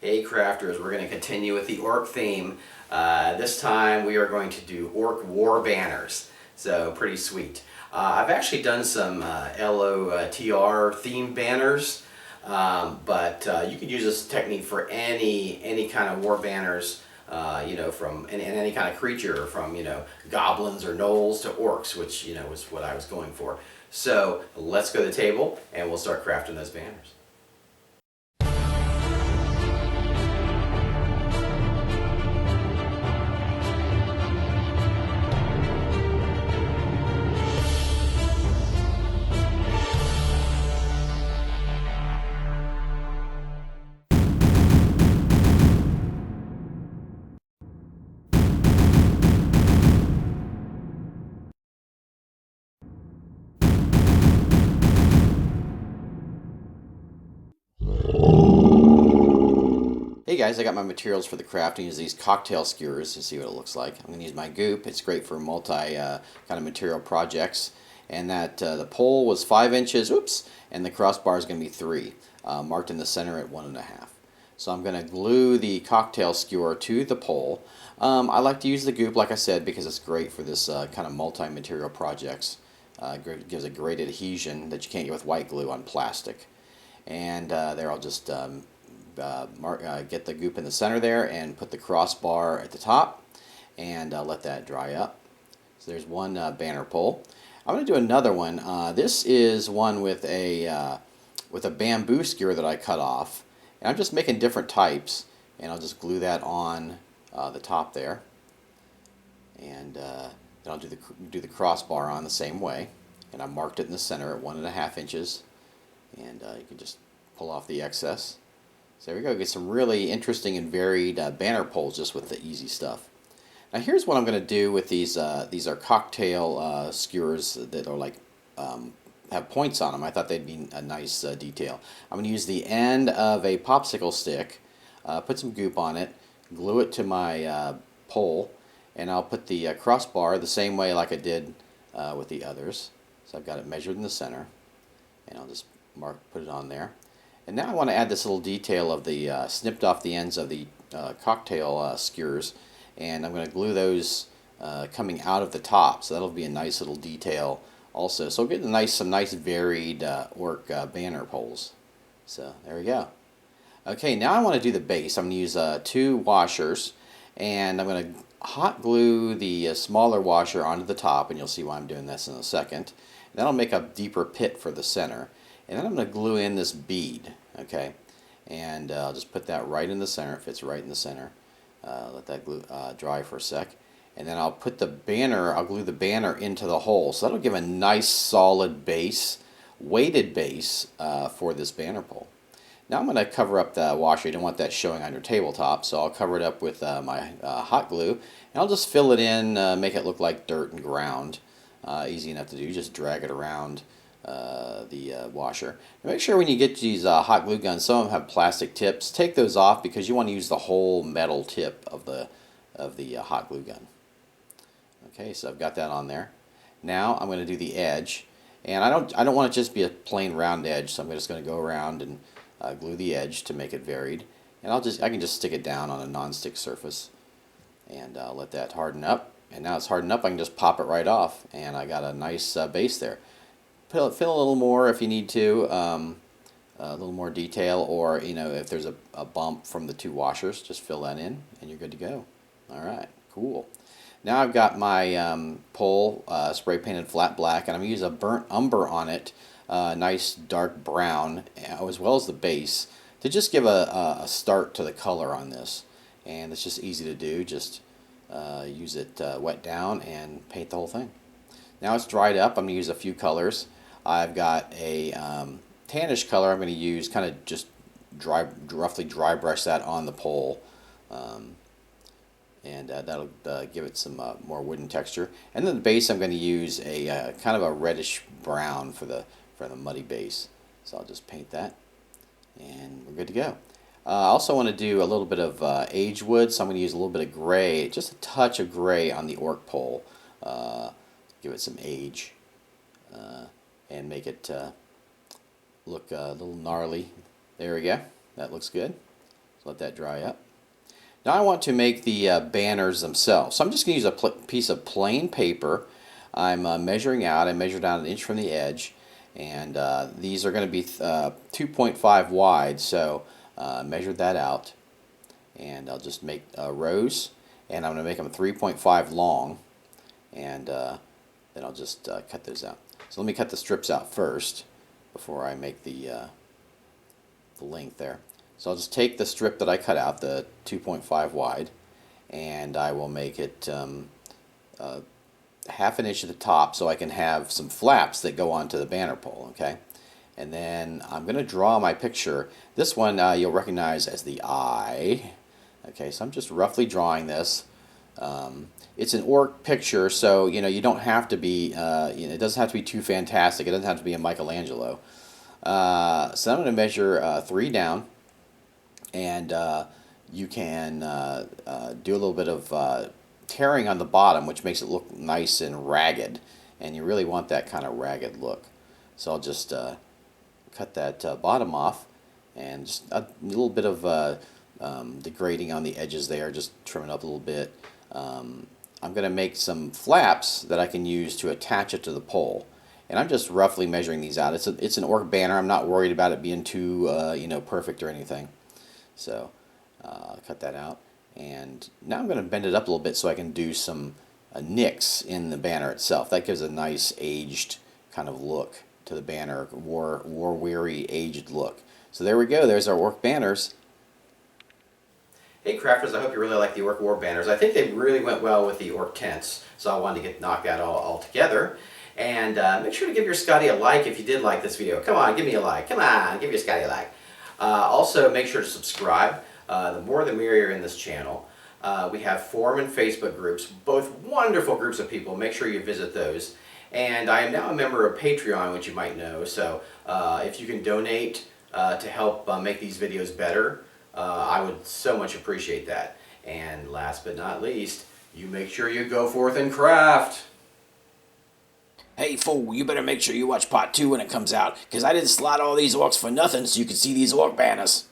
Hey crafters, we're going to continue with the orc theme. This time we are going to do orc war banners, so pretty sweet. I've actually done some LOTR themed banners, but you could use this technique for any kind of war banners, from any kind of creature, from goblins or gnolls to orcs, which was what I was going for. So let's go to the table and we'll start crafting those banners. Hey guys, I got my materials for the crafting. Use these cocktail skewers to see what it looks like. I'm going to use my goop. It's great for multi kind of material projects. And that the pole was 5 inches, oops, and the crossbar is going to be 3, marked in the center at 1.5. So I'm going to glue the cocktail skewer to the pole. I like to use the goop, like I said, because it's great for this kind of multi-material projects. It gives a great adhesion that you can't get with white glue on plastic. And there I'll just get the goop in the center there and put the crossbar at the top and let that dry up. So there's one banner pole. I'm going to do another one. This is one with a bamboo skewer that I cut off, and I'm just making different types, and I'll just glue that on the top there, and then I'll do the crossbar on the same way, and I marked it in the center at 1.5 inches, and you can just pull off the excess. So there we go. Get some really interesting and varied banner poles just with the easy stuff. Now here's what I'm going to do with these. These are cocktail skewers that are like have points on them. I thought they'd be a nice detail. I'm going to use the end of a popsicle stick, put some goop on it, glue it to my pole, and I'll put the crossbar the same way like I did with the others. So I've got it measured in the center, and I'll just put it on there. And now I want to add this little detail of the snipped off the ends of the cocktail skewers, and I'm going to glue those coming out of the top, so that'll be a nice little detail also. So we'll get some nice varied orc banner poles. So there we go. Okay, now I want to do the base. I'm going to use 2 washers, and I'm going to hot glue the smaller washer onto the top, and you'll see why I'm doing this in a second. And then I'll make a deeper pit for the center. And then I'm going to glue in this bead, okay? And I'll just put that right in the center. It fits right in the center. Let that glue dry for a sec. And then I'll put the banner, I'll glue the banner into the hole. So that'll give a nice solid base, weighted base for this banner pole. Now I'm going to cover up the washer. You don't want that showing on your tabletop, so I'll cover it up with my hot glue. And I'll just fill it in, make it look like dirt and ground. Easy enough to do. Just drag it around the washer. And make sure when you get these hot glue guns, some of them have plastic tips. Take those off because you want to use the whole metal tip of the hot glue gun. Okay, so I've got that on there. Now I'm going to do the edge, and I don't want it to just be a plain round edge, so I'm just going to go around and glue the edge to make it varied. And I can just stick it down on a non-stick surface and let that harden up. And now it's hardened up, I can just pop it right off, and I got a nice base there. Fill a little more if you need to, a little more detail, or if there's a bump from the 2 washers, just fill that in, and you're good to go. All right, cool. Now I've got my pole spray painted flat black, and I'm going to use a burnt umber on it, nice dark brown, as well as the base, to just give a start to the color on this. And it's just easy to do. Just use it wet down and paint the whole thing. Now it's dried up. I'm going to use a few colors. I've got a tannish color I'm going to use, kind of just roughly dry brush that on the pole, and that'll give it some more wooden texture. And then the base I'm going to use a kind of a reddish brown for the muddy base. So I'll just paint that, and we're good to go. I also want to do a little bit of age wood, so I'm going to use a little bit of gray, just a touch of gray on the orc pole. Give it some age and make it look a little gnarly. There we go. That looks good. So let that dry up. Now I want to make the banners themselves. So I'm just going to use a piece of plain paper. I'm measuring out. I measured out 1 inch from the edge. And these are going to be 2.5 wide. So measured that out. And I'll just make rows. And I'm going to make them 3.5 long. And then I'll just cut those out. So let me cut the strips out first before I make the length there. So I'll just take the strip that I cut out, the 2.5 wide, and I will make it 1/2 inch at the top so I can have some flaps that go onto the banner pole, okay? And then I'm going to draw my picture. This one you'll recognize as the eye. Okay, so I'm just roughly drawing this. It's an ORC picture, so you don't have to be, it doesn't have to be too fantastic. It doesn't have to be a Michelangelo. So I'm going to measure 3 down, and you can do a little bit of tearing on the bottom, which makes it look nice and ragged, and you really want that kind of ragged look. So I'll just cut that bottom off, and just a little bit of degrading on the edges there, just trim it up a little bit. I'm going to make some flaps that I can use to attach it to the pole. And I'm just roughly measuring these out. It's an ORC banner. I'm not worried about it being too perfect or anything. So cut that out. And now I'm going to bend it up a little bit so I can do some nicks in the banner itself. That gives a nice aged kind of look to the banner, war-weary aged look. So there we go. There's our ORC banners. Hey crafters, I hope you really like the ORC war banners. I think they really went well with the ORC tents, so I wanted to knock that all together. And make sure to give your Scotty a like if you did like this video. Come on, give me a like. Come on, give your Scotty a like. Also, make sure to subscribe. The more the merrier in this channel. We have forum and Facebook groups, both wonderful groups of people. Make sure you visit those. And I am now a member of Patreon, which you might know. So if you can donate to help make these videos better, I would so much appreciate that. And last but not least, you make sure you go forth and craft. Hey fool, you better make sure you watch part 2 when it comes out, because I didn't slot all these orcs for nothing so you can see these orc banners.